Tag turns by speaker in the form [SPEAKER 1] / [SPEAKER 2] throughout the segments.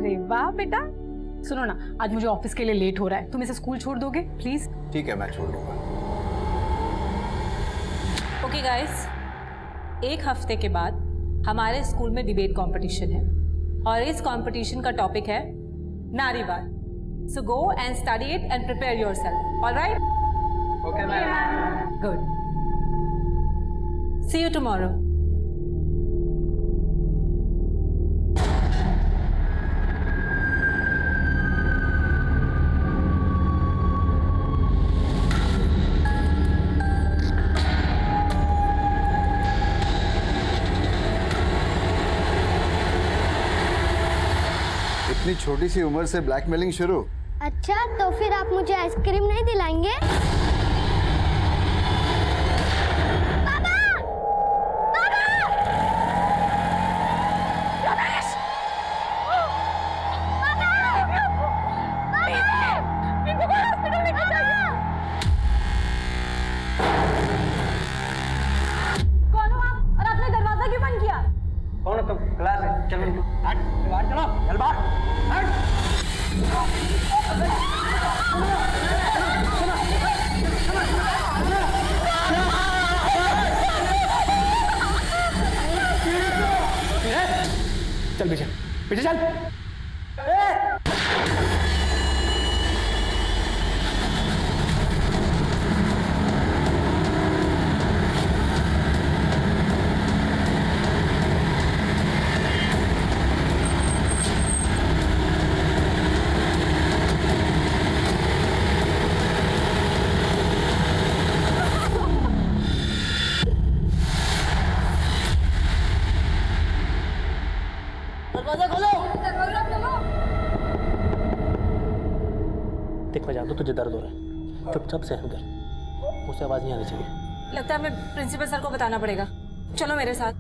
[SPEAKER 1] अरे वाह बेटा। सुनो ना, आज मुझे ऑफिस के लिए लेट हो रहा है, तुम इसे स्कूल छोड़ दोगे प्लीज?
[SPEAKER 2] ठीक है, मैं छोड़ दूंगा।
[SPEAKER 3] ओके गाइस, एक हफ्ते के बाद हमारे स्कूल में डिबेट कंपटीशन है और इस कंपटीशन का टॉपिक है नारीवाद। So go and study it and prepare yourself. Alright?
[SPEAKER 2] Okay ma'am.
[SPEAKER 3] Good. See you tomorrow.
[SPEAKER 2] इतनी छोटी सी उम्र से ब्लैकमेलिंग शुरू?
[SPEAKER 4] अच्छा, तो फिर आप मुझे आइसक्रीम नहीं दिलाएंगे? पापा! पापा! रमेश! पापा! इनको हॉस्पिटल लेकर जाइए। कौन हो आप और आपने दरवाजा क्यों बंद किया?
[SPEAKER 5] कौन हो तुम? क्लास है, चलो हट, बाहर चलो, चल बाहर, हट। चल पीछे, पीछे चल। दरवाजा खोलो। देख मैं जानता हूँ तुझे दर्द हो रहा है, चुपचाप सहन कर, मुझसे आवाज नहीं आनी चाहिए।
[SPEAKER 3] लगता है हमें प्रिंसिपल सर को बताना पड़ेगा। चलो मेरे साथ।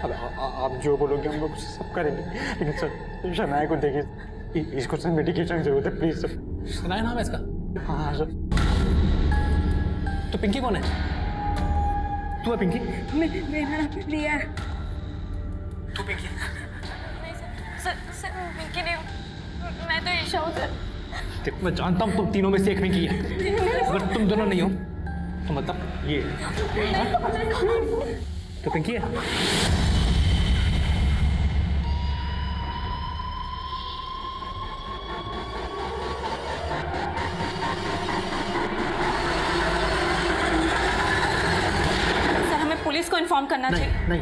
[SPEAKER 5] अब आप जो बोलोगे हम लोग सब करेंगे, लेकिन सर शनाया को देखिए, इसको सर मेडिकेशन की जरूरत है, प्लीज सर।
[SPEAKER 6] शनाया नाम है इसका?
[SPEAKER 5] हाँ सर। तो पिंकी कौन है? तू है पिंकी?
[SPEAKER 1] मेरा नाम प्रिया है।
[SPEAKER 5] तू पिंकी?
[SPEAKER 3] सर पिंकी नहीं, मैं तो ईशा हूँ सर।
[SPEAKER 5] देख मैं जानता हूँ तुम तीनों में से एक पिंकी है, अगर तुम दोनों नहीं हो तो मतलब ये तो पिंकी है।
[SPEAKER 3] सर हमें पुलिस को इन्फॉर्म करना चाहिए।
[SPEAKER 6] नहीं,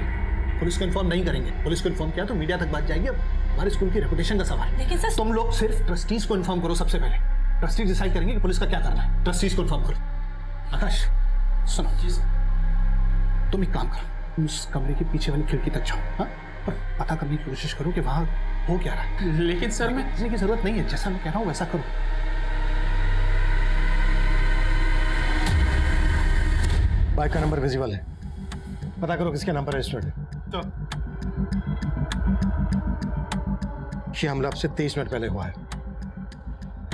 [SPEAKER 6] पुलिस को इन्फॉर्म नहीं करेंगे। पुलिस को इन्फॉर्म किया तो मीडिया तक बात जाएगी। अब हमारे स्कूल की रेपुटेशन का सवाल है।
[SPEAKER 3] लेकिन सर
[SPEAKER 6] तुम लोग सिर्फ ट्रस्टीज को इन्फॉर्म करो सबसे पहले। ट्रस्टी डिसाइड करेंगे कि पुलिस का क्या करना है। ट्रस्टीज को इन्फॉर्म करो। आकाश सुनो, तुम एक काम करो, उस कमरे के पीछे वाली खिड़की तक जाओ, हाँ? और पता करने की कोशिश करो कि वहां हो क्या रहा है।
[SPEAKER 5] लेकिन सर मैं
[SPEAKER 6] समझने की जरूरत नहीं है, जैसा मैं कह रहा हूँ वैसा करो। बाइक का नंबर विजिबल है, पता करो किसके नाम पर रजिस्टर्ड है।
[SPEAKER 5] तो
[SPEAKER 6] ये हमला अब से 23 मिनट पहले हुआ है।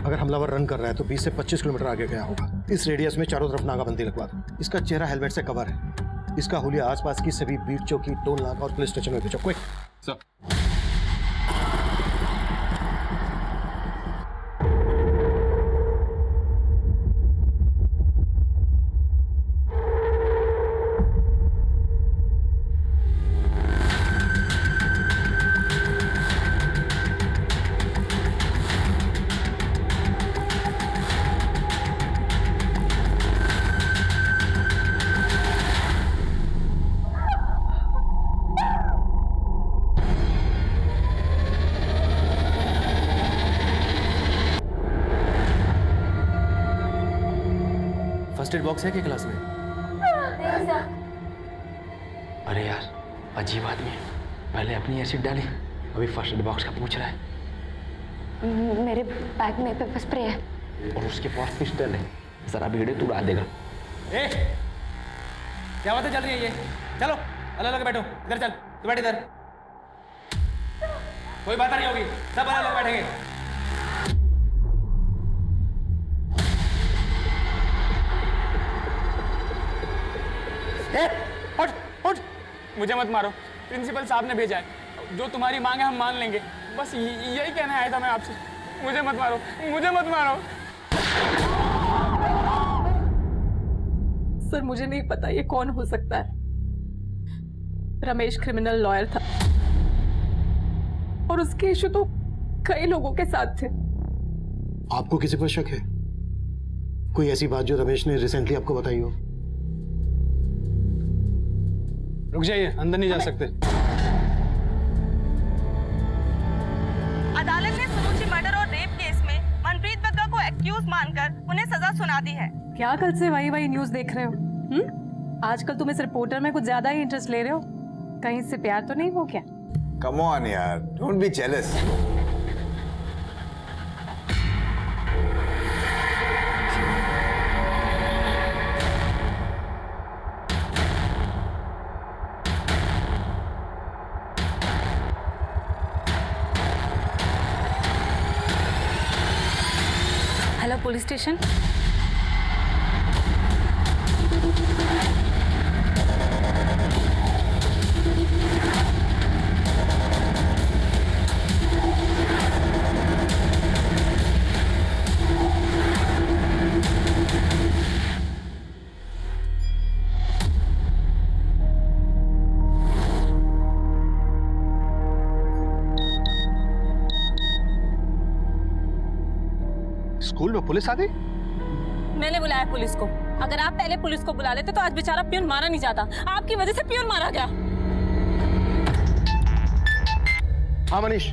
[SPEAKER 6] अगर हमलावर रन कर रहा है तो 20 से 25 किलोमीटर आगे गया होगा। इस रेडियस में चारों तरफ नाकाबंदी लगवा दो। इसका चेहरा हेलमेट से कवर है। इसका हुलिया आसपास की सभी बीट चौकी, टोल नाका और पुलिस स्टेशन में भेजो। Quick.
[SPEAKER 5] Sir
[SPEAKER 7] first aid box है क्या क्लास में?
[SPEAKER 4] नहीं सर।
[SPEAKER 7] अरे यार अजीब आदमी है, पहले अपनी एसिड डाली, अभी फर्स्ट एड बॉक्स का पूछ रहा है।
[SPEAKER 4] मेरे बैग में पेपर स्प्रे है
[SPEAKER 7] और उसके पास पिस्टल है, जरा भीड़े तू उड़ा देगा।
[SPEAKER 5] ए, क्या बातें चल रही है ये? चलो अलग अलग बैठो, इधर चल, तू बैठ इधर। कोई बात नहीं होगी, सब अलग अलग बैठेंगे। उठ उठ, मुझे मत मारो, प्रिंसिपल साहब ने भेजा है, जो तुम्हारी मांग है हम मान लेंगे, बस यही कहना आया था मैं आपसे, मुझे मत मारो, मुझे मत मारो।
[SPEAKER 1] सर मुझे नहीं पता ये कौन हो सकता है। रमेश क्रिमिनल लॉयर था और उसके इशू तो कई लोगों के साथ थे।
[SPEAKER 6] आपको किसी पर शक है? कोई ऐसी बात जो रमेश ने रिसेंटली आपको बताई हो?
[SPEAKER 5] रुक जाइए, अंदर नहीं जा सकते।
[SPEAKER 8] अदालत ने सुरुचि मर्डर और रेप केस में मनप्रीत बग्गा को एक्यूज मानकर उन्हें सजा सुना दी है।
[SPEAKER 1] क्या कल से वही न्यूज देख रहे हो? आजकल तुम इस रिपोर्टर में कुछ ज्यादा ही इंटरेस्ट ले रहे हो। कहीं से प्यार तो नहीं हो क्या?
[SPEAKER 2] कम ऑन यार, don't be jealous.
[SPEAKER 3] Hello police station.
[SPEAKER 6] School में पुलिस आ गई?
[SPEAKER 3] मैंने बुलाया पुलिस को। अगर आप पहले पुलिस को बुला लेते तो आज बेचारा पियून मारा नहीं जाता। आपकी वजह से पियून मारा गया।
[SPEAKER 6] हाँ मनीष,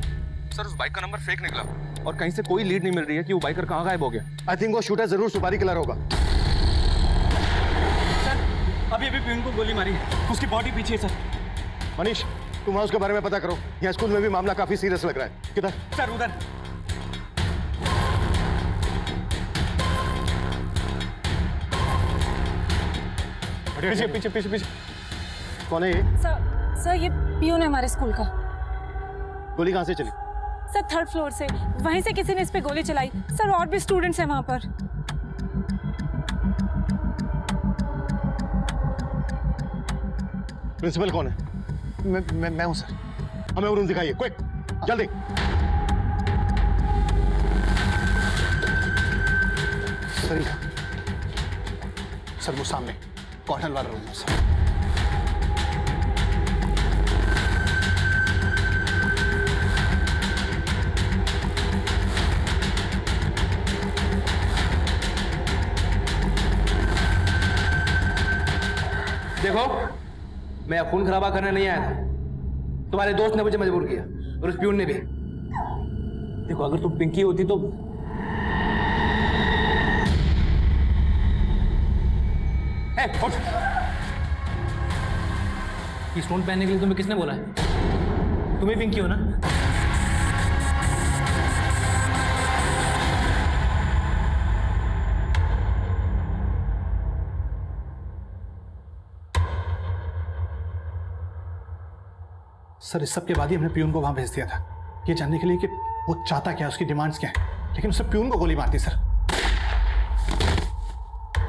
[SPEAKER 9] सर उस बाइक का नंबर फेक निकला और कहीं से कोई लीड नहीं मिल रही है कि वो बाइकर कहाँ गायब हो गया।
[SPEAKER 6] आई थिंक वो शूटर जरूर सुपारी किलर होगा।
[SPEAKER 9] सर अभी पियून को गोली मारी है, उसकी बॉडी पीछे है सर।
[SPEAKER 6] मनीष, तुम वहां उसके बारे में पता करो। यहाँ स्कूल में भी मामला काफी सीरियस लग रहा है। किधर?
[SPEAKER 9] सर उधर।
[SPEAKER 5] पीछे पीछे पीछे पीछे।
[SPEAKER 6] कौन है ये?
[SPEAKER 3] सर ये पियून है हमारे स्कूल का।
[SPEAKER 6] गोली कहाँ से चली?
[SPEAKER 3] सर 3rd फ्लोर से। वहीं से किसी ने इस पे गोली चलाई। सर और भी स्टूडेंट्स हैं वहां पर।
[SPEAKER 6] प्रिंसिपल कौन है?
[SPEAKER 2] मैं हूं सर।
[SPEAKER 6] हमें वो रूम दिखाइए, क्विक, जल्दी। सर सर वो सामने कॉटन वाला रूम है सर।
[SPEAKER 7] देखो, मैं खून खराबा करने नहीं आया था। तुम्हारे दोस्त ने मुझे मजबूर किया और उस प्यून ने भी। देखो, अगर तुम पिंकी होती तो उठ। ये स्टोन पहनने के लिए तुम्हें किसने बोला है? तुम ही पिंकी हो ना?
[SPEAKER 6] सर इस सब के बाद ही हमने प्यून को वहां भेज दिया था, ये जानने के लिए कि वो चाहता क्या, उसकी डिमांड्स क्या है। लेकिन उसने प्यून को गोली मार दी सर।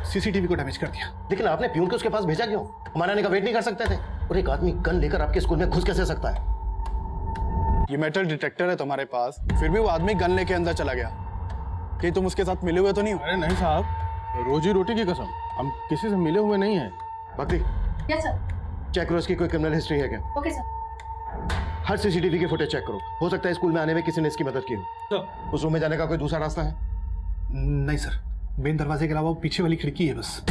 [SPEAKER 6] सीसीटीवी को डैमेज कर दिया।
[SPEAKER 10] लेकिन आपने प्यून को उसके पास भेजा क्यों? हमारे आने का वेट नहीं कर सकते थे? और एक आदमी गन लेकर आपके स्कूल में घुस कैसे सकता है?
[SPEAKER 5] ये मेटल डिटेक्टर है तुम्हारे पास, फिर भी वो आदमी गन लेके अंदर चला गया। कहीं तुम उसके साथ मिले हुए तो नहीं हो?
[SPEAKER 9] अरे नहीं साहब, रोजी रोटी की कसम, हम किसी से मिले हुए नहीं हैं।
[SPEAKER 6] भक्ति,
[SPEAKER 4] यस सर।
[SPEAKER 6] चेक करो इसकी कोई क्रिमिनल हिस्ट्री है क्या।
[SPEAKER 4] Okay sir.
[SPEAKER 6] हर सीसीटीवी के फुटेज चेक करो, हो सकता है स्कूल में आने में किसी ने इसकी मदद की हो। उस रूम में जाने का कोई दूसरा रास्ता है? नहीं सर, मेन दरवाजे के अलावा वो पीछे वाली खिड़की है बस।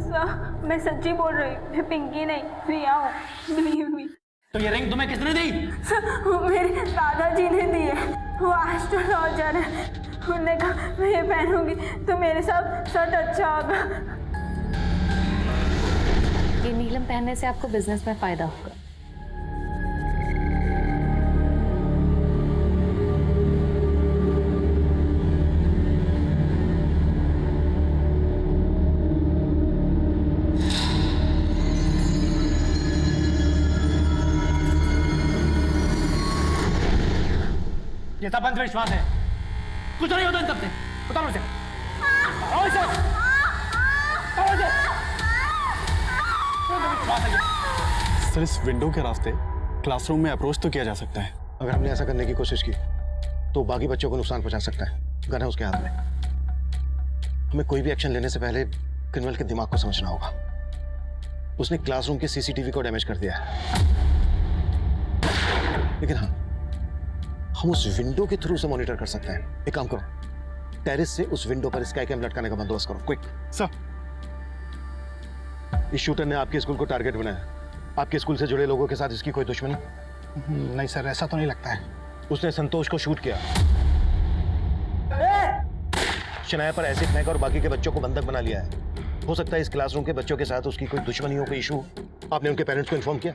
[SPEAKER 4] सर मैं सच्ची बोल रही हूँ, मैं पिंकी नहीं प्रिया हूँ, बिलीव मी।
[SPEAKER 7] तो ये रिंग तुम्हें किसने दी?
[SPEAKER 4] वो मेरे दादाजी ने दी है, वो एस्ट्रोलॉजर है। उन्होंने कहा मैं ये पहनूंगी तो मेरे साथ सट अच्छा होगा।
[SPEAKER 11] ये नीलम पहनने से आपको बिजनेस में फायदा होगा।
[SPEAKER 7] ये सब अंधविश्वास है, कुछ नहीं होता इन सबसे। उतारो इसे, उतारो इसे, उतारो इसे।
[SPEAKER 6] सर इस विंडो के रास्ते क्लासरूम में अप्रोच तो किया जा सकता है।
[SPEAKER 10] अगर हमने ऐसा करने की कोशिश की तो बाकी बच्चों को नुकसान पहुंचा सकता है। गन है उसके हाथ में। हमें कोई भी एक्शन लेने से पहले क्रिमिनल के दिमाग को समझना होगा। उसने क्लासरूम के सीसीटीवी को डैमेज कर दिया है, लेकिन हाँ, हम उस विंडो के थ्रू से मॉनिटर कर सकते हैं। एक काम करो, टेरेस से उस विंडो पर स्काई कैम लटकाने का बंदोबस्त करो, क्विक।
[SPEAKER 6] सर
[SPEAKER 10] इस शूटर ने आपके स्कूल को टारगेट बनाया। आपके स्कूल से जुड़े लोगों के साथ इसकी कोई दुश्मनी?
[SPEAKER 6] नहीं सर, ऐसा तो नहीं लगता है।
[SPEAKER 10] उसने संतोष को शूट किया, शनाया पर एसिड फेंका और बाकी के बच्चों को बंधक बना लिया है। हो सकता है इस क्लासरूम के बच्चों के साथ उसकी कोई दुश्मनी हो, कोई इशू। आपने उनके पेरेंट्स को इन्फॉर्म किया?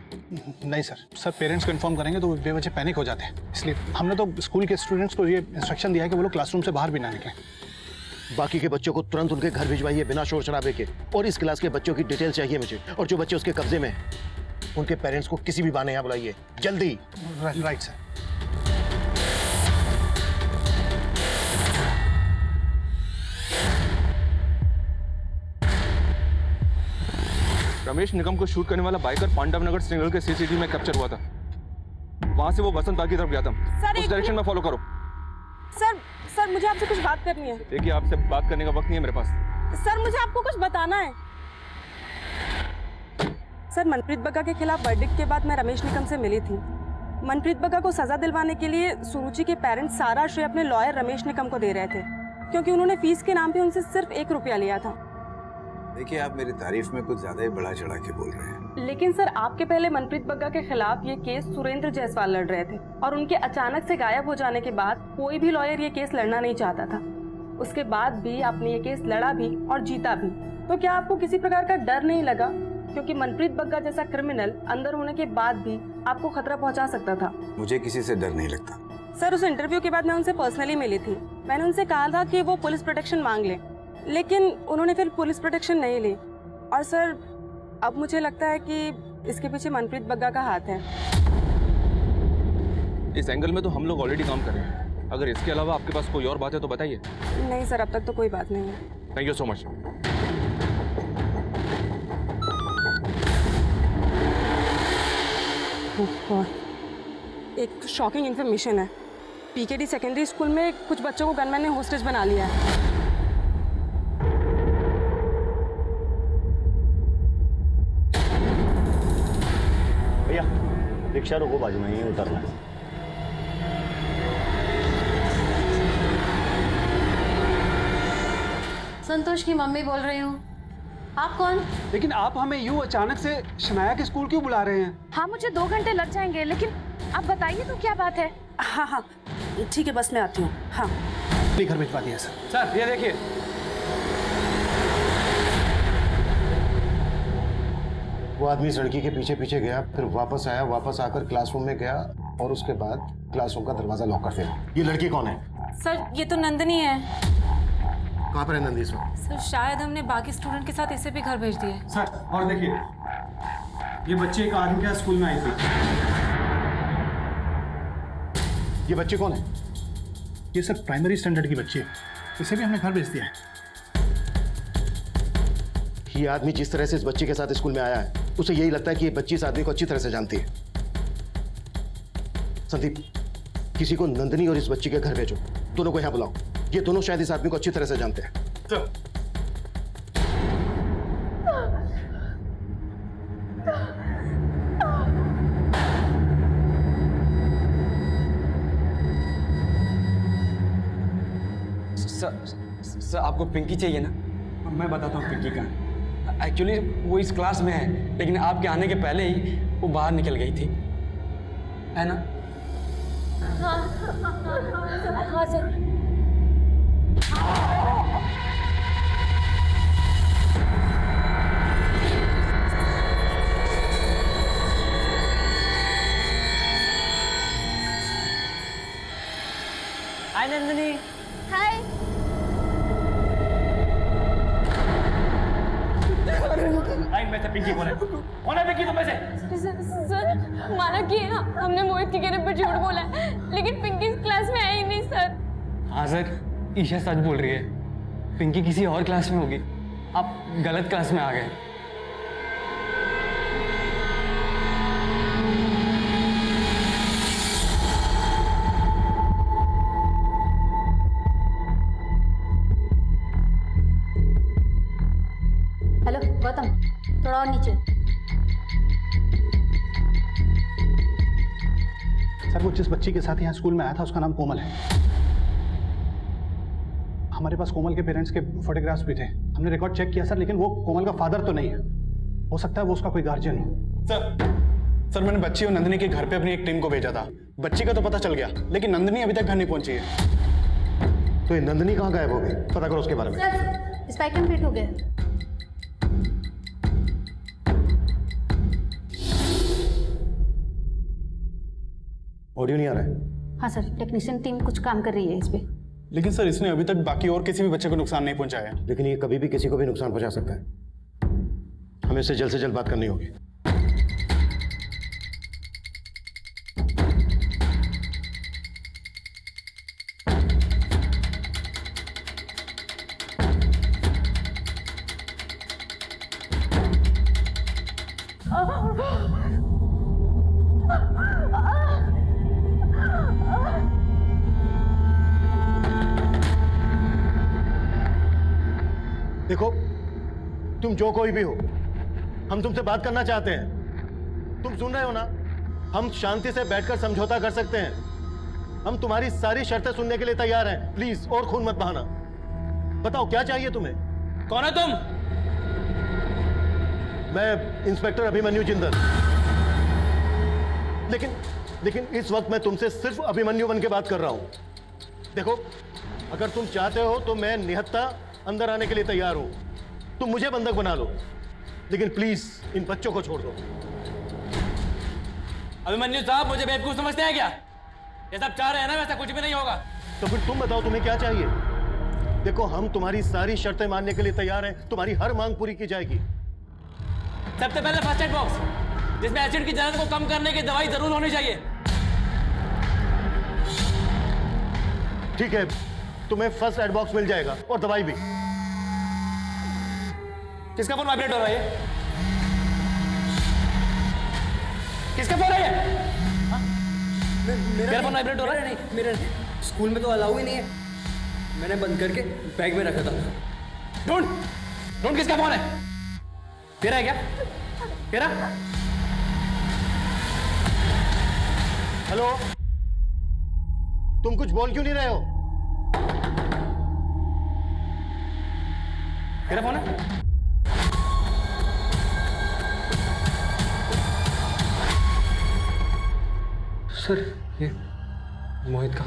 [SPEAKER 6] नहीं सर, पेरेंट्स को इन्फॉर्म करेंगे तो बेवजह पैनिक हो जाते हैं, इसलिए हमने तो स्कूल के स्टूडेंट्स को ये इंस्ट्रक्शन दिया है कि वो लोग क्लासरूम से बाहर भी ना निकलें।
[SPEAKER 10] बाकी के बच्चों को तुरंत उनके घर भिजवाइए बिना शोर शराबे के, और इस क्लास के बच्चों की डिटेल चाहिए मुझे, और जो बच्चे उसके कब्जे में हैं उनके पेरेंट्स को किसी भी बहाने यहाँ बुलाइए, जल्दी।
[SPEAKER 6] Right sir.
[SPEAKER 9] रमेश निगम को शूट करने वाला बाइकर पांडव नगर सिग्नल के सीसीटीवी में कैप्चर हुआ था। वहां से वो बसंत बाग की तरफ गया था।
[SPEAKER 8] सर,
[SPEAKER 9] उस डायरेक्शन में फॉलो करो।
[SPEAKER 8] सर मुझे आपसे कुछ बात करनी है।
[SPEAKER 9] देखिए, आपसे बात करने का वक्त नहीं है मेरे पास।
[SPEAKER 8] सर मुझे आपको कुछ बताना है। सर, मनप्रीत बग्गा के खिलाफ वर्डिक्ट के बाद मैं रमेश निगम से मिली थी। मनप्रीत बग्गा को सजा दिलवाने के लिए सुरुचि के पेरेंट्स सारा श्रेय अपने लॉयर रमेश निगम को दे रहे थे, क्योंकि उन्होंने फीस के नाम पे उनसे सिर्फ 1 रुपया लिया था।
[SPEAKER 2] देखिए, आप मेरी तारीफ में कुछ ज्यादा ही बढ़ा चढ़ा के बोल रहे हैं।
[SPEAKER 8] लेकिन सर, आपके पहले मनप्रीत बग्गा के खिलाफ ये केस सुरेंद्र जायसवाल लड़ रहे थे, और उनके अचानक से गायब हो जाने के बाद कोई भी लॉयर ये केस लड़ना नहीं चाहता था। उसके बाद भी आपने ये केस लड़ा भी और जीता भी। तो क्या आपको किसी प्रकार का डर नहीं लगा, क्योंकि मनप्रीत बग्गा जैसा क्रिमिनल अंदर होने के बाद भी आपको खतरा पहुंचा सकता था?
[SPEAKER 2] मुझे किसी से डर नहीं लगता।
[SPEAKER 8] सर, उस इंटरव्यू के बाद मैं उनसे पर्सनली मिली थी। मैंने उनसे कहा था कि वो पुलिस प्रोटेक्शन मांग ले, लेकिन उन्होंने फिर पुलिस प्रोटेक्शन नहीं ली। और सर, अब मुझे लगता है कि इसके पीछे मनप्रीत बग्गा का हाथ है।
[SPEAKER 9] इस एंगल में तो हम लोग ऑलरेडी काम कर रहे हैं। अगर इसके अलावा आपके पास कोई और बात है तो बताइए।
[SPEAKER 8] नहीं सर, अब तक तो कोई बात नहीं है।
[SPEAKER 9] Thank you so much.
[SPEAKER 8] एक शॉकिंग इन्फॉर्मेशन है। पीकेडी सेकेंडरी स्कूल में कुछ बच्चों को गनमैन ने होस्टेज बना लिया है।
[SPEAKER 10] भैया, रिक्शा रोको, बाजू में ही उतरना है।
[SPEAKER 11] संतोष की मम्मी बोल रही हूँ। आप कौन?
[SPEAKER 5] लेकिन आप हमें यूं अचानक से शनाया के स्कूल क्यों बुला रहे हैं?
[SPEAKER 11] हाँ, मुझे 2 घंटे लग जाएंगे, लेकिन आप बताइए तो क्या बात है?
[SPEAKER 8] हाँ, ठीक है, बस मैं आती हूँ। हाँ,
[SPEAKER 6] घर भिजवा दिया सर।
[SPEAKER 7] सर, ये देखिए,
[SPEAKER 10] वो आदमी इस लड़की के पीछे पीछे गया, फिर वापस आया, वापस आकर क्लासरूम में गया, और उसके बाद क्लासरूम का दरवाजा लॉक कर दिया। ये लड़की कौन है?
[SPEAKER 3] सर, ये तो नंदनी है।
[SPEAKER 10] कहाँ पर है नंदी इस वक्त?
[SPEAKER 3] सर, शायद हमने बाकी स्टूडेंट के साथ इसे भी घर भेज दिया है।
[SPEAKER 5] सर, और देखिए, ये बच्चे एक आदमी के स्कूल में आई थी।
[SPEAKER 10] ये बच्चे कौन है?
[SPEAKER 6] ये सर प्राइमरी स्टैंडर्ड की बच्ची है, इसे भी हमने घर भेज दिया है।
[SPEAKER 10] ये आदमी जिस तरह से इस बच्ची के साथ स्कूल में आया है, उसे यही लगता है कि ये बच्ची इस आदमी को अच्छी तरह से जानती है। संदीप, किसी को नंदनी और इस बच्ची के घर भेजो, दोनों को यहाँ बुलाओ। ये दोनों शायद इस आदमी को अच्छी तरह से जानते हैं।
[SPEAKER 5] सर, आपको पिंकी चाहिए ना? मैं बताता हूँ पिंकी का। एक्चुअली वो इस क्लास में है, लेकिन आपके आने के पहले ही वो बाहर निकल गई थी, है ना?
[SPEAKER 11] हाँ सर।
[SPEAKER 5] हाय नंदिनी।
[SPEAKER 4] हाय।
[SPEAKER 7] में से पिंकी कौन है? कौन है पिंकी तुम में से?
[SPEAKER 4] सर, माना कि हमने मोहित के कहने पर झूठ बोला है, लेकिन पिंकी क्लास में आई नहीं सर।
[SPEAKER 5] हाँ सर, ईशा सच बोल रही है। पिंकी किसी और क्लास में होगी, आप गलत क्लास में आ गए।
[SPEAKER 11] गौतम थोड़ा और नीचे।
[SPEAKER 6] सर वो जिस बच्ची के साथ यहाँ स्कूल में आया था उसका नाम कोमल है। हमारे पास कोमल के पेरेंट्स के फोटोग्राफ्स भी थे, हमने रिकॉर्ड चेक किया सर, लेकिन वो कोमल का फादर तो नहीं है। हो सकता है वो उसका कोई गार्जियन हो।
[SPEAKER 12] सर मैंने बच्ची और नंदिनी के घर पे अपनी एक टीम को भेजा था। बच्ची का तो पता चल गया, लेकिन नंदिनी अभी तक घर नहीं पहुंची है।
[SPEAKER 10] तो ये नंदिनी कहाँ गायब हो गई, पता करो उसके बारे में।
[SPEAKER 11] सर स्पाइकन फिट हो गया।
[SPEAKER 10] ऑडियो नहीं आ रहा है।
[SPEAKER 11] हाँ सर, टेक्नीशियन टीम कुछ काम कर रही है इस पे।
[SPEAKER 12] लेकिन सर इसने अभी तक बाकी और किसी भी बच्चे को नुकसान नहीं पहुंचाया है।
[SPEAKER 10] लेकिन ये कभी भी किसी को भी नुकसान पहुंचा सकता है। हमें इससे जल्द बात करनी होगी। देखो तुम जो कोई भी हो, हम तुमसे बात करना चाहते हैं। तुम सुन रहे हो ना, हम शांति से बैठकर समझौता कर सकते हैं। हम तुम्हारी सारी शर्तें सुनने के लिए तैयार हैं। प्लीज और खून मत बहाना। बताओ क्या चाहिए तुम्हें।
[SPEAKER 7] कौन है तुम?
[SPEAKER 10] मैं इंस्पेक्टर अभिमन्यु जिंदल। लेकिन इस वक्त मैं तुमसे सिर्फ अभिमन्यु बन के बात कर रहा हूं। देखो अगर तुम चाहते हो तो मैं निहत्था अंदर आने के लिए तैयार हूं। तुम मुझे बंधक बना लो, लेकिन प्लीज इन बच्चों को छोड़ दो।
[SPEAKER 7] अभिमन्यु साहब मुझे बेवकूफ समझते हैं क्या? ये सब चाह रहे हैं ना, वैसा कुछ भी नहीं होगा।
[SPEAKER 10] तो फिर तुम बताओ तुम्हें क्या चाहिए। देखो हम तुम्हारी सारी शर्तें मानने के लिए तैयार हैं। तुम्हारी हर मांग पूरी की जाएगी।
[SPEAKER 7] सबसे पहले फर्स्ट एड बॉक्स, जिसमें एसिड की जलन को कम करने की दवाई जरूर होनी चाहिए।
[SPEAKER 10] ठीक है, तुम्हें फर्स्ट एड बॉक्स मिल जाएगा और दवाई भी।
[SPEAKER 7] किसका फोन वाइब्रेट हो रहा है? किसका फोन है ये? मेरा फोन वाइब्रेट हो रहा है?
[SPEAKER 13] नहीं, मेरा नहीं। स्कूल में तो अलाउ ही नहीं है। मैंने बंद करके बैग में रखा था।
[SPEAKER 7] ढूंढ किसका फोन है? तेरा है क्या? तेरा?
[SPEAKER 10] हेलो, तुम कुछ बोल क्यों नहीं रहे हो?
[SPEAKER 7] तेरा फोन है?
[SPEAKER 9] सर ये मोहित का।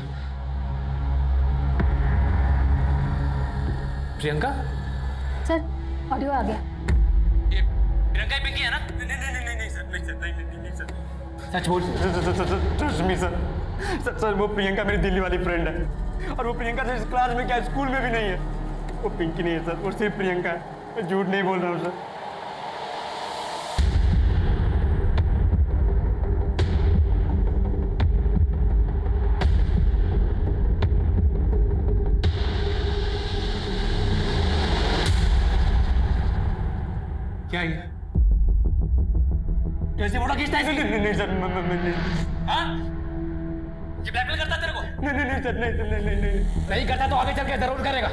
[SPEAKER 7] प्रियंका?
[SPEAKER 11] सर ऑडियो आ गया।
[SPEAKER 7] ये प्रियंका ही पिंकी है ना? नहीं सर। सच बोल।
[SPEAKER 12] ट्रस्ट मी सर, वो प्रियंका मेरी दिल्ली वाली फ्रेंड है। और वो प्रियंका तो इस क्लास में क्या स्कूल में भी नहीं है। वो पिंकी नहीं है सर, वो सिर्फ प्रियंका है। मैं झूठ नहीं बोल रहा हूँ सर।
[SPEAKER 7] क्या ये? कैसे फोटो खींचता है?
[SPEAKER 12] नहीं सर,
[SPEAKER 7] हाँ? ये ब्लैकमेल करता है तेरे को?
[SPEAKER 12] नहीं सर, नहीं।
[SPEAKER 7] नहीं करता तो आगे चल के जरूर करेगा।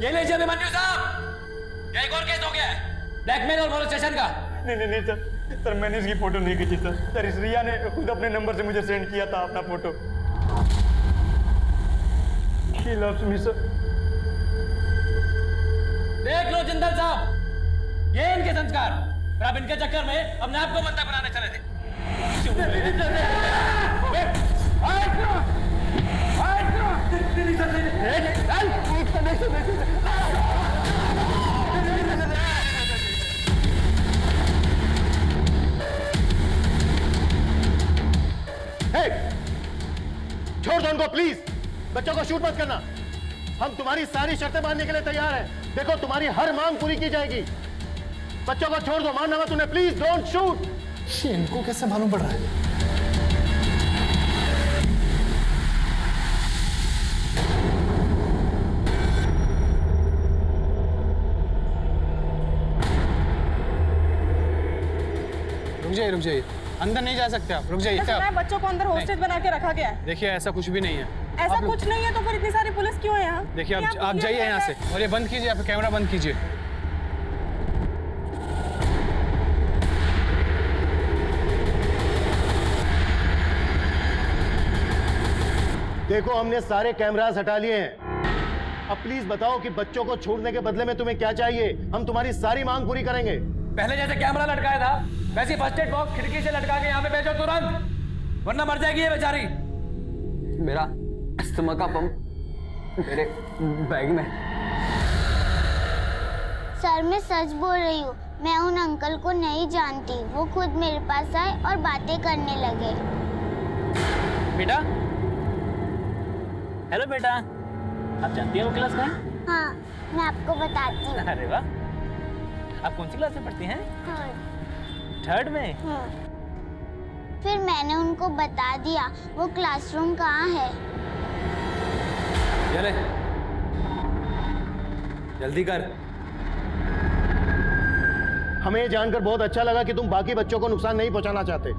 [SPEAKER 7] ये लीजिए अभिमन्यु साहब, ये एक और केस हो गया है, ब्लैकमेल और मोलेस्टेशन का।
[SPEAKER 12] नहीं सर, मैंने इसकी फोटो नहीं खींची सर। इस रिया ने खुद अपने नंबर से मुझे सेंड किया था अपना photo. She loves me sir।
[SPEAKER 7] देख लो जिंदल साहब, ये इनके संस्कार, और आप इनके चक्कर में अपने आप को बंदा बनाने चले थे।
[SPEAKER 10] छोड़ दो उनको प्लीज। बच्चों को शूट मत करना। हम तुम्हारी सारी शर्तें मानने के लिए तैयार हैं। देखो तुम्हारी हर मांग पूरी की जाएगी। बच्चों को छोड़ दो, मानना मत उन्हें, प्लीज डोंट शूट।
[SPEAKER 6] इनको कैसे मालूम पड़ रहा है?
[SPEAKER 12] रुक जाइए, अंदर नहीं जा सकते आप। रुक जाइए।
[SPEAKER 8] बच्चों को अंदर हॉस्टेज बना के रखा गया है।
[SPEAKER 12] देखिए ऐसा कुछ भी नहीं है।
[SPEAKER 8] ऐसा कुछ नहीं है तो फिर इतनी सारी पुलिस क्यों है यहाँ?
[SPEAKER 12] देखिए आप जाइए यहाँ से, और ये बंद कीजिए, आप कैमरा बंद कीजिए।
[SPEAKER 10] देखो हमने सारे कैमरास हटा लिए हैं। अब प्लीज बताओ कि बच्चों को छोड़ने के बदले में तुम्हें क्या चाहिए। हम तुम्हारी सारी मांग पूरी करेंगे।
[SPEAKER 7] पहले जैसे कैमरा लटकाया था वैसे फर्स्ट एड बॉक्स खिड़की से लटका के यहाँ पे भेजो तुरंत, वरना मर जाएगी ये बेचारी।
[SPEAKER 13] मेरा अस्थमा का पंप मेरे बैग में।
[SPEAKER 14] सर मैं सच बोल रही हूँ, मैं उन अंकल को नहीं जानती। वो खुद मेरे पास आए और बातें करने लगे।
[SPEAKER 5] बेटा, हेलो बेटा, आप जानती हैं वो क्लास कहाँ है?
[SPEAKER 14] हाँ, मैं आपको बताती हूँ।
[SPEAKER 5] अरे वाह, आप कौन सी क्लास में पढ़ती हैं? थर्ड में?
[SPEAKER 14] फिर मैंने उनको बता दिया वो क्लासरूम कहाँ है।
[SPEAKER 7] चले जल्दी कर।
[SPEAKER 10] हमें जानकर बहुत अच्छा लगा कि तुम बाकी बच्चों को नुकसान नहीं पहुंचाना चाहते,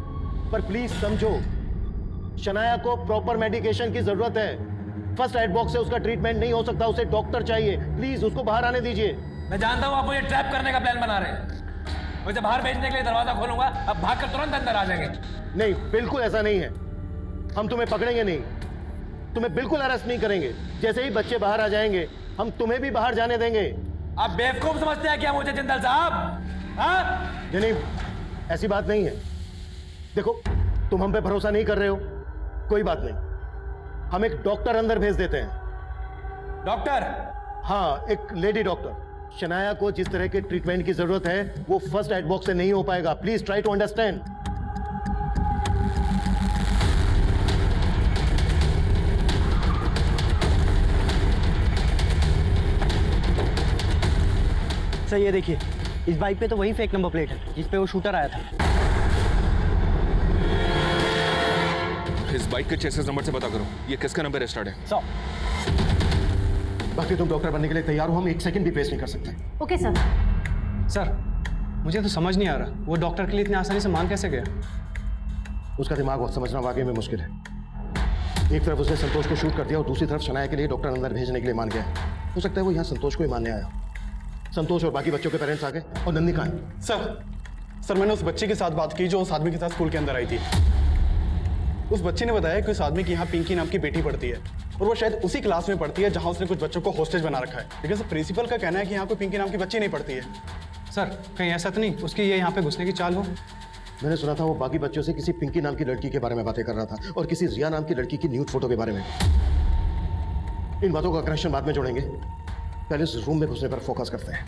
[SPEAKER 10] पर प्लीज समझो शनाया को प्रॉपर मेडिकेशन की जरूरत है। फर्स्ट एड बॉक्स से उसका ट्रीटमेंट नहीं हो सकता, उसे डॉक्टर चाहिए। प्लीज उसको बाहर आने दीजिए।
[SPEAKER 7] मैं जानता हूँ आप मुझे ट्रैप करने का प्लान बना रहे हैं। मुझे बाहर भेजने के लिए दरवाजा खोलूंगा, अब भागकर तुरंत अंदर आ जाएंगे।
[SPEAKER 10] नहीं, बिल्कुल ऐसा नहीं है। हम तुम्हें पकड़ेंगे नहीं, तुम्हें बिल्कुल अरेस्ट नहीं करेंगे। जैसे ही बच्चे बाहर आ जाएंगे हम तुम्हें भी बाहर जाने देंगे।
[SPEAKER 7] आप बेवकूफ समझते हैं क्या मुझे जिंदल साहब? हाँ?
[SPEAKER 10] नहीं, ऐसी बात नहीं है। देखो तुम हम पे भरोसा नहीं कर रहे हो, कोई बात नहीं, हम एक डॉक्टर अंदर भेज देते हैं।
[SPEAKER 7] डॉक्टर?
[SPEAKER 10] हाँ, एक लेडी डॉक्टर। शनाया को जिस तरह के ट्रीटमेंट की जरूरत है वो फर्स्ट एड बॉक्स से नहीं हो पाएगा। Please try to understand.
[SPEAKER 13] Sir ये देखिए, इस बाइक पे तो वही फेक नंबर प्लेट है जिस पे वो शूटर आया था।
[SPEAKER 9] इस बाइक के चेसिस नंबर से पता करो ये किसका नंबर रजिस्टर्ड है।
[SPEAKER 13] 100।
[SPEAKER 10] बाकी तुम डॉक्टर बनने के लिए तैयार हो, हम एक सेकंड भी वेस्ट नहीं कर सकते।
[SPEAKER 11] Okay sir.
[SPEAKER 12] सर मुझे तो समझ नहीं आ रहा वो डॉक्टर के लिए इतनी आसानी से मान कैसे गया।
[SPEAKER 10] उसका दिमाग समझना वाकई में मुश्किल है। एक तरफ उसने संतोष को शूट कर दिया और दूसरी तरफ शनाया के लिए डॉक्टर अंदर भेजने के लिए मान गया। हो सकता है वो यहाँ संतोष को ही मानने आया। संतोष और बाकी बच्चों के पेरेंट्स आ गए और नंदी कहाँ है?
[SPEAKER 6] सर मैंने उस बच्चे के साथ बात की जो उस आदमी के साथ स्कूल के अंदर आई थी। उस बच्चे ने बताया कि उस आदमी की यहाँ पिंकी नाम की बेटी पढ़ती है और वो शायद उसी क्लास में पढ़ती है जहाँ उसने कुछ बच्चों को हॉस्टेज बना रखा है। लेकिन सर प्रिंसिपल का कहना है कि यहाँ कोई पिंकी नाम की बच्ची नहीं पढ़ती है।
[SPEAKER 12] सर कहीं ऐसा तो नहीं उसकी ये यहाँ पे घुसने की चाल हो?
[SPEAKER 10] मैंने सुना था वो बाकी बच्चों से किसी पिंकी नाम की लड़की के बारे में बातें कर रहा था और किसी रिया नाम की लड़की की न्यूड फोटो के बारे में। इन बातों का कनेक्शन बाद में जोड़ेंगे, पहले इस रूम में घुसने पर फोकस करते हैं।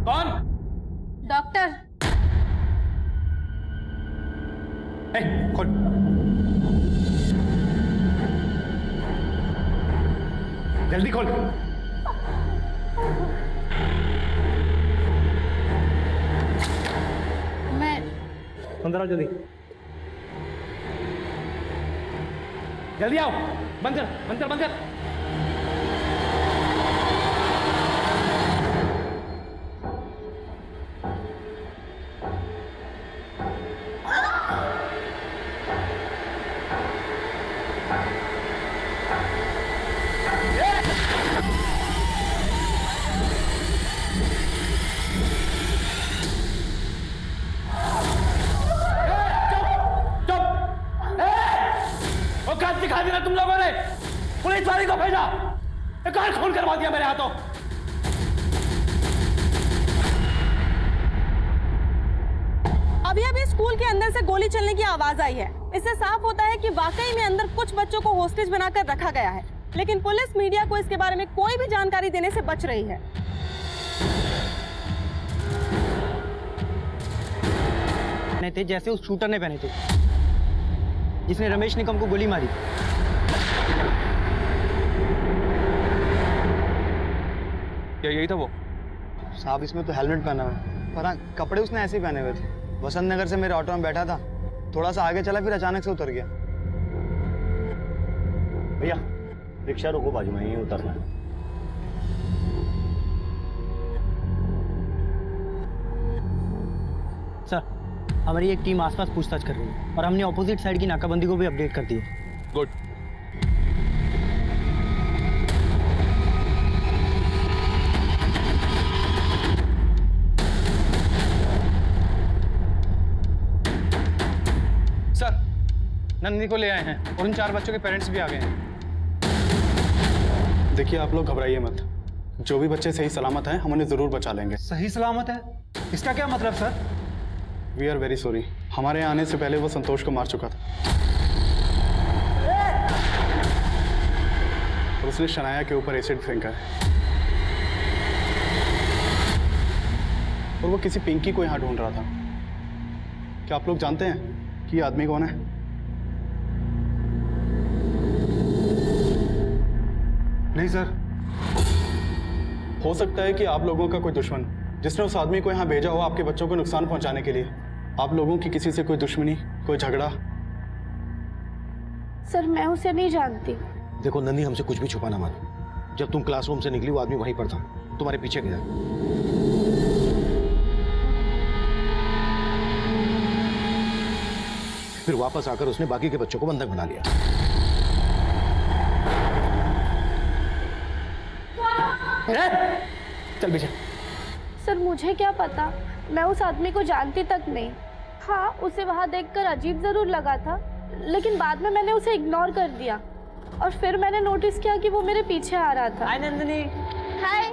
[SPEAKER 7] कौन?
[SPEAKER 11] डॉक्टर।
[SPEAKER 7] खोल।
[SPEAKER 10] जल्दी खोल।
[SPEAKER 11] मैं
[SPEAKER 13] अंदर आओ जल्दी।
[SPEAKER 7] जल्दी आओ, बंद कर, बंद कर, बंद कर। दिखा दिया तुम लोगों ने, पुलिस वाले को भेजा, एक और खून करवा दिया मेरे हाथों।
[SPEAKER 8] अभी अभी स्कूल के अंदर से गोली चलने की आवाज आई है। इससे साफ होता है कि वाकई में अंदर कुछ बच्चों को होस्टेज बनाकर रखा गया है, लेकिन पुलिस मीडिया को इसके बारे में कोई भी जानकारी देने से बच रही है।
[SPEAKER 13] नहीं थे जैसे उस शूटर ने पहने थे जिसने रमेश निकम को गोली मारी।
[SPEAKER 9] क्या यही था वो?
[SPEAKER 13] साहब इसमें तो हेलमेट पहना हुआ है, पर हाँ कपड़े उसने ऐसे ही पहने हुए थे। वसंत नगर से मेरे ऑटो में बैठा था, थोड़ा सा आगे चला फिर अचानक से उतर गया।
[SPEAKER 10] भैया रिक्शा रोको, बाजू में ही उतरना है।
[SPEAKER 13] सर हमारी एक टीम आसपास पूछताछ कर रही है और हमने ऑपोजिट साइड की नाकाबंदी को भी अपडेट कर दी है।
[SPEAKER 9] गुड।
[SPEAKER 13] नंदिनी को ले आए हैं और उन 4 बच्चों के पेरेंट्स भी आ गए हैं।
[SPEAKER 6] देखिए आप लोग घबराइए मत, जो भी बच्चे सही सलामत हैं हम उन्हें जरूर बचा लेंगे।
[SPEAKER 13] सही सलामत है? इसका क्या मतलब sir?
[SPEAKER 6] We are very sorry, हमारे यहाँ आने से पहले वो संतोष को मार चुका था और उसने शनाया के ऊपर एसिड फेंका है और वो किसी पिंकी को यहाँ ढूंढ रहा था। क्या आप लोग जानते हैं कि ये आदमी कौन है?
[SPEAKER 13] नहीं सर।
[SPEAKER 6] हो सकता है कि आप लोगों का कोई दुश्मन जिसने उस आदमी को यहाँ भेजा हो आपके बच्चों को नुकसान पहुंचाने के लिए। आप लोगों की किसी से कोई दुश्मनी, कोई झगड़ा?
[SPEAKER 11] सर मैं उसे नहीं जानती।
[SPEAKER 10] देखो नंदी, हमसे कुछ भी छुपाना मत। जब तुम क्लासरूम से निकली वो आदमी वहीं पर था, तुम्हारे पीछे गया। फिर वापस आकर उसने बाकी के बच्चों को बंधक बना लिया।
[SPEAKER 13] चल पीछे।
[SPEAKER 11] सर मुझे क्या पता, मैं उस आदमी को जानती तक नहीं। हाँ, उसे वहाँ देखकर अजीब जरूर लगा था, लेकिन बाद में मैंने उसे इग्नोर कर दिया और फिर मैंने नोटिस किया कि वो मेरे पीछे आ रहा था।
[SPEAKER 8] हाय नंदिनी।
[SPEAKER 11] हाय।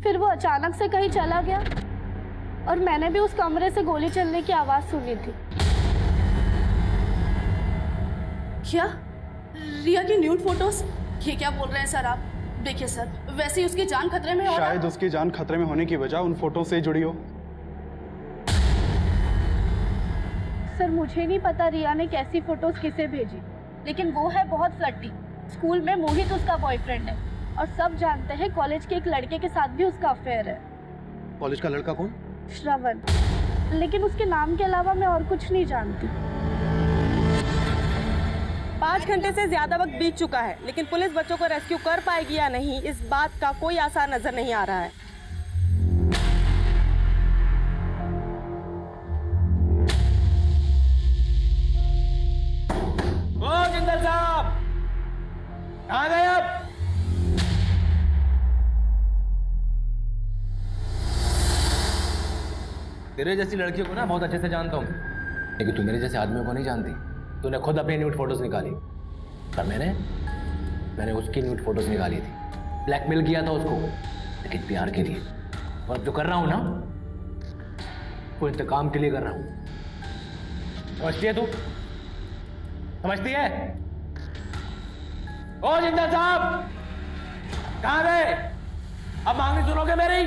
[SPEAKER 11] फिर वो अचानक से कहीं चला गया और मैंने भी उस कमरे से गोली चलने की आवाज सुनी थी।
[SPEAKER 15] क्या? रिया की न्यूड फोटोज? ये क्या बोल रहे हैं सर आप? देखिए सर, वैसे ही उसकी जान खतरे में हो।
[SPEAKER 6] शायद उसकी जान खतरे में होने की वजह उन फोटो से जुड़ी हो।
[SPEAKER 11] सर मुझे नहीं पता रिया ने कैसी फोटोज किसे भेजी, लेकिन वो है बहुत फ्लर्टी। स्कूल में मोहित उसका बॉयफ्रेंड है और सब जानते हैं कॉलेज के एक लड़के के साथ भी उसका अफेयर है।
[SPEAKER 10] कॉलेज का लड़का कौन?
[SPEAKER 11] श्रवण, लेकिन उसके नाम के अलावा मैं और कुछ नहीं जानती।
[SPEAKER 8] 5 घंटे से ज्यादा वक्त बीत चुका है, लेकिन पुलिस बच्चों को रेस्क्यू कर पाएगी या नहीं, इस बात का कोई आसार नजर नहीं आ रहा है।
[SPEAKER 7] ओ जिंदल साहब, कहाँ गए आप? तेरे जैसी लड़कियों को ना बहुत अच्छे से जानता हूँ, लेकिन तू मेरे जैसे आदमियों को नहीं जानती। तूने खुद अपनी न्यूड फोटोज निकाली पर मैंने उसकी न्यूड फोटोज निकाली थी। ब्लैकमेल किया था उसको, लेकिन प्यार के लिए। और अब जो कर रहा हूँ ना, वो इंतकाम के लिए कर रहा हूँ। समझती है तू? समझती है? ओ जिंदल साहब, कहाँ गए? अब मांगनी सुनोगे मेरी?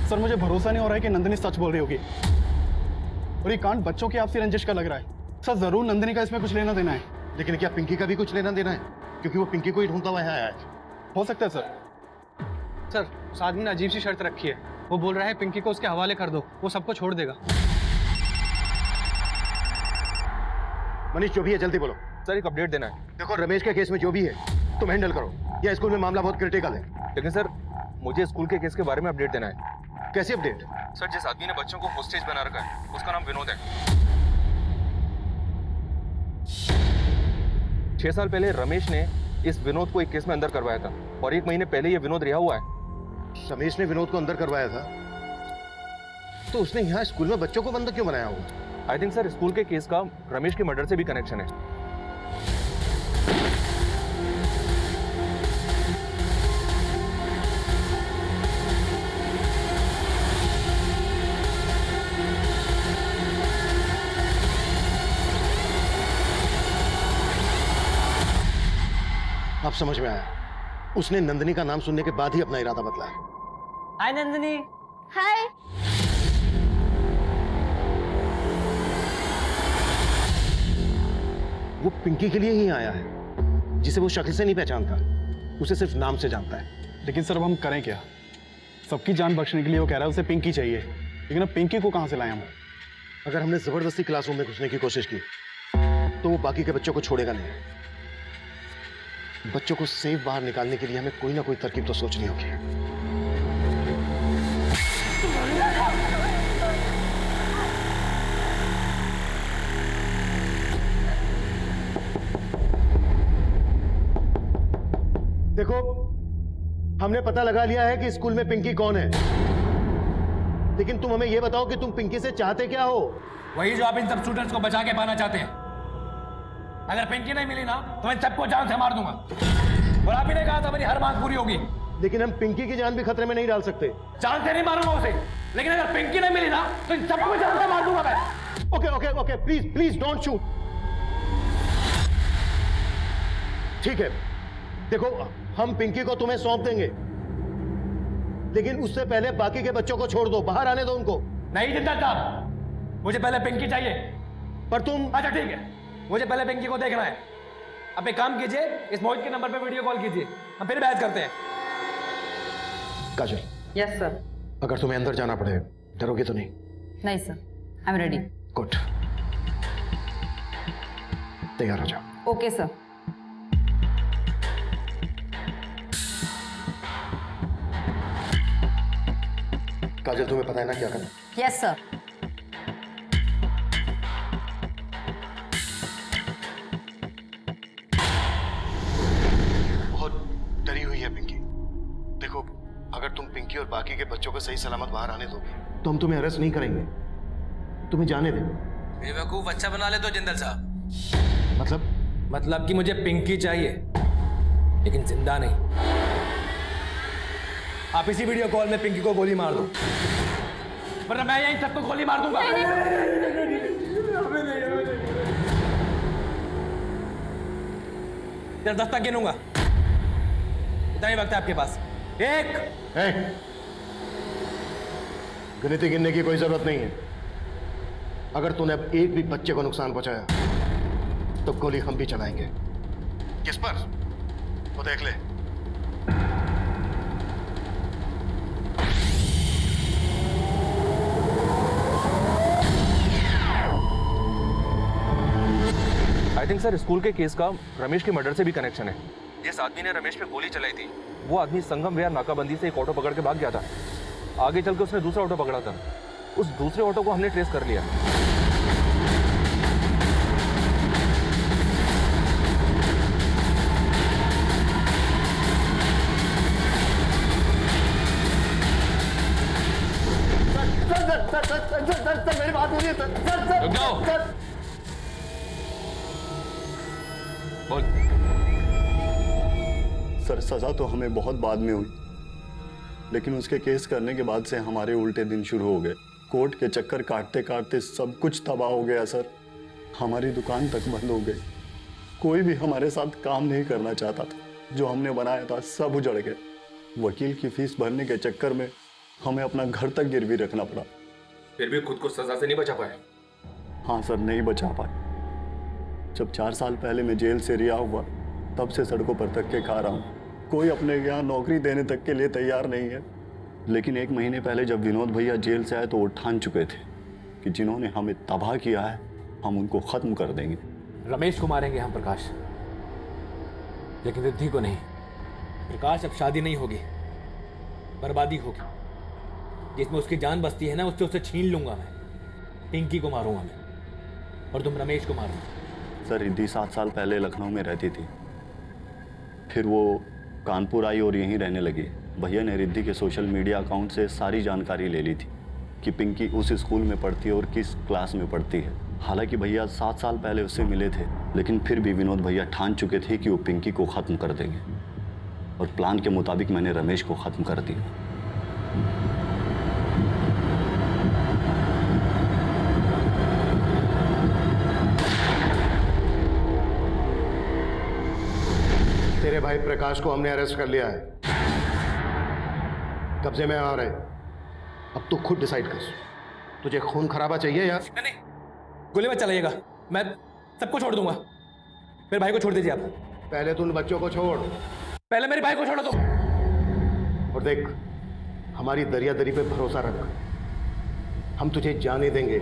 [SPEAKER 6] सर मुझे भरोसा नहीं हो रहा है कि नंदिनी सच बोल रही होगी और ये कांड बच्चों की आपसी रंजिश का लग रहा है। सर जरूर नंदिनी का इसमें कुछ लेना देना है।
[SPEAKER 10] लेकिन क्या पिंकी का भी कुछ लेना देना है? क्योंकि वो पिंकी को ही ढूंढता हुआ यहाँ आया है।
[SPEAKER 6] हो सकता है सर।
[SPEAKER 13] सर उस आदमी ने अजीब सी शर्त रखी है। वो बोल रहा है पिंकी को उसके हवाले कर दो, वो सबको छोड़ देगा।
[SPEAKER 10] मनीष जो भी है जल्दी बोलो।
[SPEAKER 9] सर एक अपडेट देना है।
[SPEAKER 10] देखो रमेश के केस में जो भी है तुम हैंडल करो, या स्कूल में मामला बहुत क्रिटिकल है।
[SPEAKER 9] लेकिन सर मुझे स्कूल के केस के बारे में अपडेट देना है।
[SPEAKER 10] कैसी अपडेट?
[SPEAKER 9] सर जिस आदमी ने बच्चों को होस्टेज बना रखा है उसका नाम विनोद है। 6 साल पहले रमेश ने इस विनोद को एक केस में अंदर करवाया था और 1 महीने पहले ये विनोद रिहा हुआ है।
[SPEAKER 10] रमेश ने विनोद को अंदर करवाया था तो उसने यहाँ स्कूल में बच्चों को बंधक क्यों बनाया होगा?
[SPEAKER 9] आई थिंक सर स्कूल के केस का रमेश के मर्डर से भी कनेक्शन है।
[SPEAKER 10] अब समझ में आया, उसने नंदिनी का नाम सुनने के बाद ही अपना इरादा बदला है।
[SPEAKER 8] हाय नंदिनी।
[SPEAKER 11] हाय।
[SPEAKER 10] वो पिंकी के लिए ही आया है, जिसे वो शक्ल से नहीं पहचानता, उसे सिर्फ नाम से जानता है।
[SPEAKER 6] लेकिन सर अब हम करें क्या? सबकी जान बख्शने के लिए वो कह रहा है उसे पिंकी चाहिए, लेकिन अब पिंकी को कहाँ से लाएं हम?
[SPEAKER 10] अगर हमने जबरदस्ती क्लासरूम में घुसने की कोशिश की तो वो बाकी के बच्चों को छोड़ेगा नहीं। बच्चों को सेफ बाहर निकालने के लिए हमें कोई ना कोई तरकीब तो सोचनी होगी। देखो, हमने पता लगा लिया है कि स्कूल में पिंकी कौन है। लेकिन तुम हमें ये बताओ कि तुम पिंकी से चाहते क्या हो?
[SPEAKER 7] वही जो आप इन सब स्टूडेंट्स को बचा के पाना चाहते हैं। अगर पिंकी नहीं मिली ना तो मैं सबको जान से मार दूंगा। और आप ही ने कहा था मेरी हर मांग पूरी होगी।
[SPEAKER 10] लेकिन हम पिंकी की जान भी खतरे में नहीं डाल सकते।
[SPEAKER 7] जान से नहीं मारूंगा उसे, लेकिन अगर पिंकी नहीं मिली ना तो इन सबको जान से मार दूंगा मैं।
[SPEAKER 10] Okay okay okay, please please don't shoot. ठीक है, देखो हम पिंकी को तुम्हें सौंप देंगे, लेकिन उससे पहले बाकी के बच्चों को छोड़ दो, बाहर आने दो उनको।
[SPEAKER 7] नहीं जिंदल साहब, मुझे पहले पिंकी चाहिए।
[SPEAKER 10] पर तुम...
[SPEAKER 7] अच्छा ठीक है, मुझे पहले पिंकी को देखना है। अब एक काम कीजिए, इस मोहित के नंबर पे वीडियो कॉल कीजिए, हम फिर बहस करते हैं।
[SPEAKER 10] काजल।
[SPEAKER 8] Yes sir.
[SPEAKER 10] अगर तुम्हें अंदर जाना पड़े, डरोगे तो नहीं?
[SPEAKER 8] नहीं sir, I am ready.
[SPEAKER 10] Good, तैयार हो जाओ।
[SPEAKER 8] Okay sir.
[SPEAKER 10] काजल, तुम्हें पता है ना क्या करना?
[SPEAKER 8] Yes sir.
[SPEAKER 10] बहुत डरी हुई है पिंकी। देखो, अगर तुम पिंकी और बाकी के बच्चों को सही सलामत बाहर आने दोगे तो हम तुम्हें अरेस्ट नहीं करेंगे, तुम्हें जाने देंगे।
[SPEAKER 7] बेवकूफ अच्छा बना ले तो जिंदल साहब। मतलब कि मुझे पिंकी चाहिए, लेकिन जिंदा नहीं। आप इसी वीडियो कॉल में पिंकी को गोली मार दो, वरना मैं यहीं सबको गोली मार दूंगा। जरा 10 तक गिनूंगा, इतना ही वक्त है आपके पास। 1।
[SPEAKER 10] गिनती गिनने की कोई जरूरत नहीं है। अगर तूने अब एक भी बच्चे को नुकसान पहुंचाया तो गोली हम भी चलाएंगे। किस पर? वो देख ले।
[SPEAKER 9] आई थिंक सर स्कूल के केस का रमेश के मर्डर से भी कनेक्शन है। जिस आदमी ने रमेश पे गोली चलाई थी वो आदमी संगम विहार नाकाबंदी से एक ऑटो पकड़ के भाग गया था। आगे चल के उसने दूसरा ऑटो पकड़ा था। उस दूसरे ऑटो को हमने ट्रेस कर लिया।
[SPEAKER 10] सर मेरी बात सुनिए सर।
[SPEAKER 7] रुक जाओ। बोल।
[SPEAKER 12] सर सजा तो हमें बहुत बाद में हुई, लेकिन उसके केस करने के बाद से हमारे उल्टे दिन शुरू हो गए। कोर्ट के चक्कर काटते काटते सब कुछ तबाह हो गया सर। हमारी दुकान तक बंद हो गई। कोई भी हमारे साथ काम नहीं करना चाहता था। जो हमने बनाया था सब उजड़ गए। वकील की फीस भरने के चक्कर में हमें अपना घर तक गिरवी रखना पड़ा।
[SPEAKER 7] फिर भी खुद को सजा से नहीं बचा पाए?
[SPEAKER 12] हाँ सर, नहीं बचा पाए। जब 4 साल पहले मैं जेल से रिहा हुआ तब से सड़कों पर धक्के खा रहा हूँ। कोई अपने यहाँ नौकरी देने तक के लिए तैयार नहीं है। लेकिन 1 महीने पहले जब विनोद भैया जेल से आए तो वो ठान चुके थे कि जिन्होंने हमें तबाह किया है हम उनको खत्म कर देंगे।
[SPEAKER 7] रमेश को मारेंगे हम प्रकाश, लेकिन रिद्धि को नहीं। प्रकाश अब शादी नहीं होगी, बर्बादी होगी। जिसमें उसकी जान बसती है ना उससे उसे छीन लूंगा मैं। पिंकी को मारूंगा मैं और तुम रमेश को मारूंगा।
[SPEAKER 12] सर रिद्धि 7 साल पहले लखनऊ में रहती थी, फिर वो कानपुर आई और यहीं रहने लगी। भैया ने रिद्धि के सोशल मीडिया अकाउंट से सारी जानकारी ले ली थी कि पिंकी उस स्कूल में पढ़ती है और किस क्लास में पढ़ती है। हालांकि भैया 7 साल पहले उससे मिले थे, लेकिन फिर भी विनोद भैया ठान चुके थे कि वो पिंकी को ख़त्म कर देंगे और प्लान के मुताबिक मैंने रमेश को ख़त्म कर दिया।
[SPEAKER 10] तेरे भाई प्रकाश को हमने अरेस्ट कर लिया है, कब्जे में आ रहे। अब तू खुद डिसाइड कर, तुझे खून खराबा चाहिए या
[SPEAKER 7] नहीं, गोली मत चलाइएगा, मैं सबको छोड़ दूंगा। मेरे भाई को छोड़ दीजिए आप।
[SPEAKER 10] पहले तू उन बच्चों को छोड़।
[SPEAKER 7] पहले मेरे भाई को छोड़ो तुम।
[SPEAKER 10] और देख, हमारी दरियादरी पे भरोसा रख, हम तुझे जाने देंगे।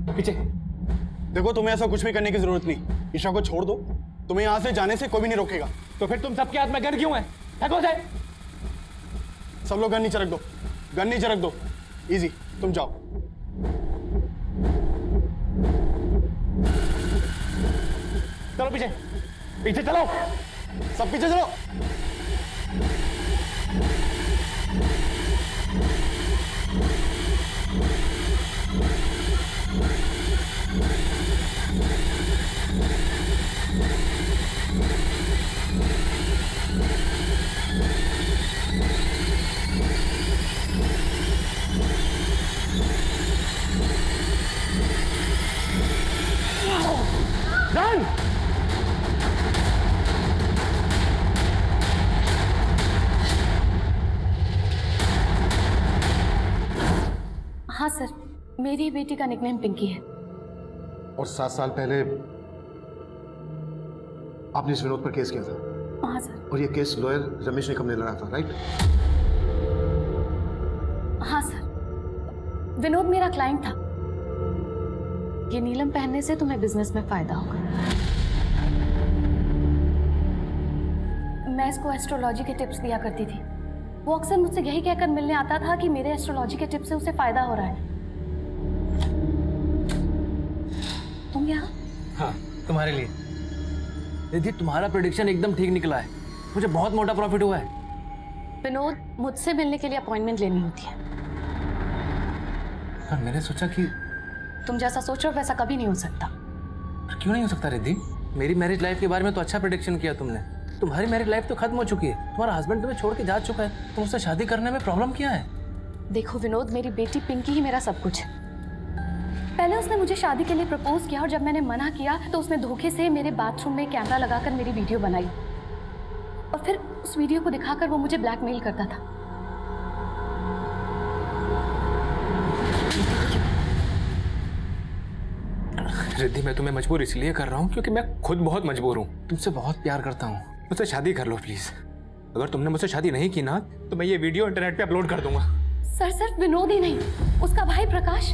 [SPEAKER 7] पीछे
[SPEAKER 13] देखो, तुम्हें ऐसा कुछ भी करने की जरूरत नहीं। ईशा को छोड़ दो, तुम्हें यहाँ से जाने से कोई भी नहीं रोकेगा।
[SPEAKER 7] तो फिर तुम सबके हाथ में गन क्यों है? फेंको से।
[SPEAKER 13] सब लोग गन नीचे रख दो, गन नीचे रख दो। इजी, तुम जाओ।
[SPEAKER 6] पीछे, पीछे चलो, सब पीछे चलो। Done!
[SPEAKER 11] हाँ सर, मेरी बेटी का निकनेम पिंकी है।
[SPEAKER 10] और 7 साल पहले आपने इस विनोद पर केस किया था।
[SPEAKER 11] हाँ सर।
[SPEAKER 10] और ये केस लॉयर रमेश निकम ने लड़ा था, राइट?
[SPEAKER 11] हाँ सर, विनोद मेरा क्लाइंट था। ये नीलम पहनने से तुम्हें बिजनेस में फायदा होगा। मैं इसको एस्ट्रोलॉजी के टिप्स दिया करती थी। वो अक्सर मुझसे यही कहकर मिलने आता था कि मेरे एस्ट्रोलॉजी के टिप्स से उसे फायदा हो रहा है। तुम यहाँ?
[SPEAKER 7] हाँ, तुम्हारे लिए। दीदी, तुम्हारा प्रेडिक्शन एकदम ठीक निकला है। मुझे बहुत मोटा प्रॉफिट हुआ है।
[SPEAKER 11] विनोद, मुझसे मिलने के लिए अपॉइंटमेंट लेनी होती है।
[SPEAKER 7] पर मैंने सोचा कि
[SPEAKER 11] तुम जैसा सोच रहे हो वैसा कभी नहीं हो सकता।
[SPEAKER 7] क्यों नहीं हो सकता रिद्धि? मेरी मैरिज लाइफ के बारे में तो अच्छा प्रेडिक्शन किया तुमने। तुम्हारी मैरिज लाइफ तो खत्म हो चुकी है। तुम्हारा हस्बैंड तुम्हें छोड़ के जा चुका है। तुम उससे शादी करने में प्रॉब्लम क्या है?
[SPEAKER 11] देखो विनोद, मेरी बेटी पिंकी ही मेरा सब कुछ है। पहले उसने मुझे शादी के लिए प्रपोज किया और जब मैंने मना किया तो उसने धोखे से मेरे बाथरूम में कैमरा लगाकर मेरी वीडियो बनाई और फिर उस वीडियो को दिखाकर वो मुझे ब्लैकमेल करता था।
[SPEAKER 5] रिद्धि, मैं तुम्हें मजबूर इसलिए कर रहा हूँ क्योंकि मैं खुद बहुत मजबूर हूँ। तुमसे बहुत प्यार करता हूँ। मुझसे शादी कर लो प्लीज। अगर तुमने मुझसे शादी नहीं की ना तो मैं ये वीडियो इंटरनेट पे अपलोड कर दूंगा।
[SPEAKER 11] सर, सिर्फ विनोद ही नहीं, उसका भाई प्रकाश,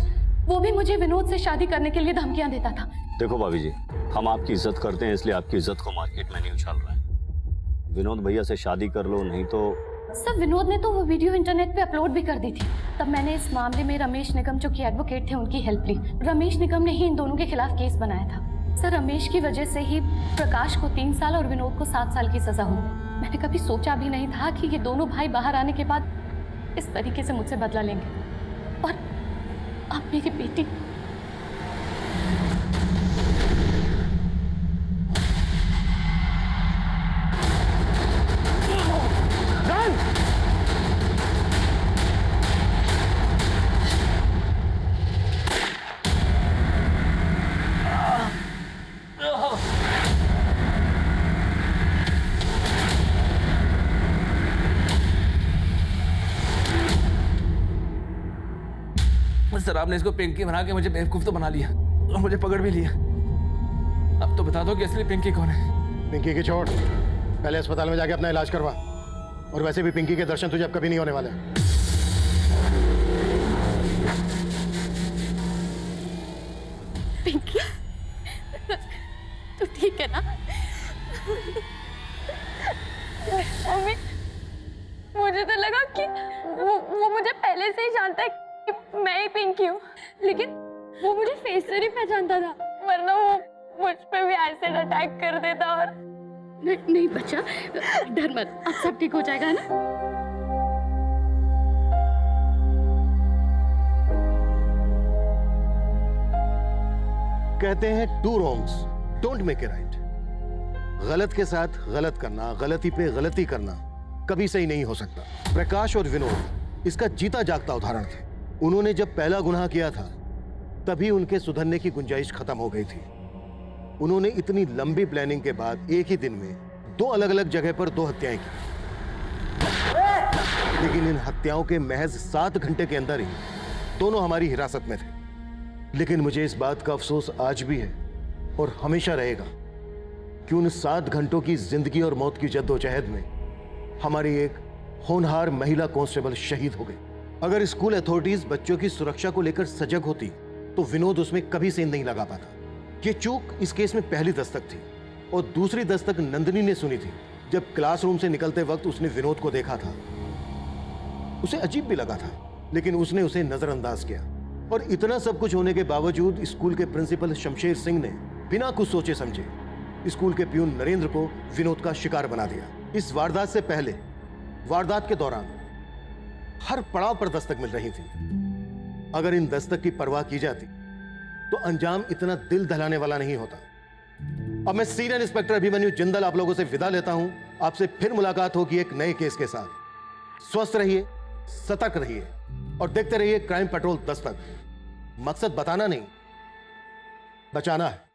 [SPEAKER 11] वो भी मुझे विनोद से शादी करने के लिए धमकियां देता था।
[SPEAKER 12] देखो भाभी जी, हम आपकी इज्जत करते हैं, इसलिए आपकी इज्जत को मार्केट में नहीं उछाल रहे हैं। विनोद भैया से शादी कर लो, नहीं तो।
[SPEAKER 11] सर, विनोद ने तो वो वीडियो इंटरनेट पे अपलोड भी कर दी थी। तब मैंने इस मामले में रमेश निगम, जो कि एडवोकेट थे, उनकी हेल्प ली। रमेश निगम ने ही इन दोनों के खिलाफ केस बनाया था। सर, रमेश की वजह से ही प्रकाश को 3 साल और विनोद को 7 साल की सजा हुई। मैंने कभी सोचा भी नहीं था कि ये दोनों भाई बाहर आने के बाद इस तरीके से मुझसे बदला लेंगे। और अब मेरी बेटी।
[SPEAKER 7] सर, आपने इसको पिंकी बना के मुझे बेवकूफ तो बना लिया और मुझे पकड़ भी लिया। अब तो बता दो कि असली पिंकी कौन है।
[SPEAKER 10] पिंकी की छोड़, पहले अस्पताल में जाके अपना इलाज करवा। और वैसे भी पिंकी के दर्शन तुझे अब कभी नहीं होने वाले।
[SPEAKER 11] पिंकी, तू ठीक है ना?
[SPEAKER 4] मम्मी, मुझे तो लगा कि वो मुझे पहले से ही जानता है कि मैं ही पिंकी हूँ, लेकिन वो मुझे फेस से नहीं पहचानता था, वरना वो मुझ पे भी एसिड अटैक कर देता। और
[SPEAKER 11] नहीं बच्चा, डर मत, अब सब ठीक हो जाएगा ना।
[SPEAKER 10] कहते हैं 2 wrongs don't make a right। गलत के साथ गलत करना, गलती पे गलती करना कभी सही नहीं हो सकता। प्रकाश और विनोद इसका जीता जागता उदाहरण थे। उन्होंने जब पहला गुनाह किया था तभी उनके सुधरने की गुंजाइश खत्म हो गई थी। उन्होंने इतनी लंबी प्लानिंग के बाद एक ही दिन में 2 अलग-अलग जगह पर 2 हत्याएं की। लेकिन इन हत्याओं के महज 7 घंटे के अंदर ही दोनों हमारी हिरासत में थे। लेकिन मुझे इस बात का अफसोस आज भी है और हमेशा रहेगा कि उन 7 घंटों की जिंदगी और मौत की जद्दोजहद में हमारी एक होनहार महिला कांस्टेबल शहीद हो गई। अगर स्कूल अथॉरिटीज बच्चों की सुरक्षा को लेकर सजग होती तो विनोद उसमें कभी सेंध नहीं लगा पाता। ये चूक इस केस में पहली दस्तक थी और दूसरी दस्तक नंदिनी ने सुनी थी। जब क्लासरूम से निकलते वक्त उसने विनोद को देखा था, उसे अजीब भी लगा था, लेकिन उसने उसे नजरअंदाज किया। और इतना सब कुछ होने के बावजूद स्कूल के प्रिंसिपल शमशेर सिंह ने बिना कुछ सोचे समझे स्कूल के प्यून नरेंद्र को विनोद का शिकार बना दिया। इस वारदात से पहले, वारदात के दौरान हर पड़ाव पर दस्तक मिल रही थी। अगर इन दस्तक की परवाह की जाती तो अंजाम इतना दिल दहलाने वाला नहीं होता। अब मैं सीनियर इंस्पेक्टर अभिमन्यु जिंदल आप लोगों से विदा लेता हूं। आपसे फिर मुलाकात होगी एक नए केस के साथ। स्वस्थ रहिए, सतर्क रहिए और देखते रहिए क्राइम पेट्रोल दस्तक। मकसद बताना नहीं, बचाना है।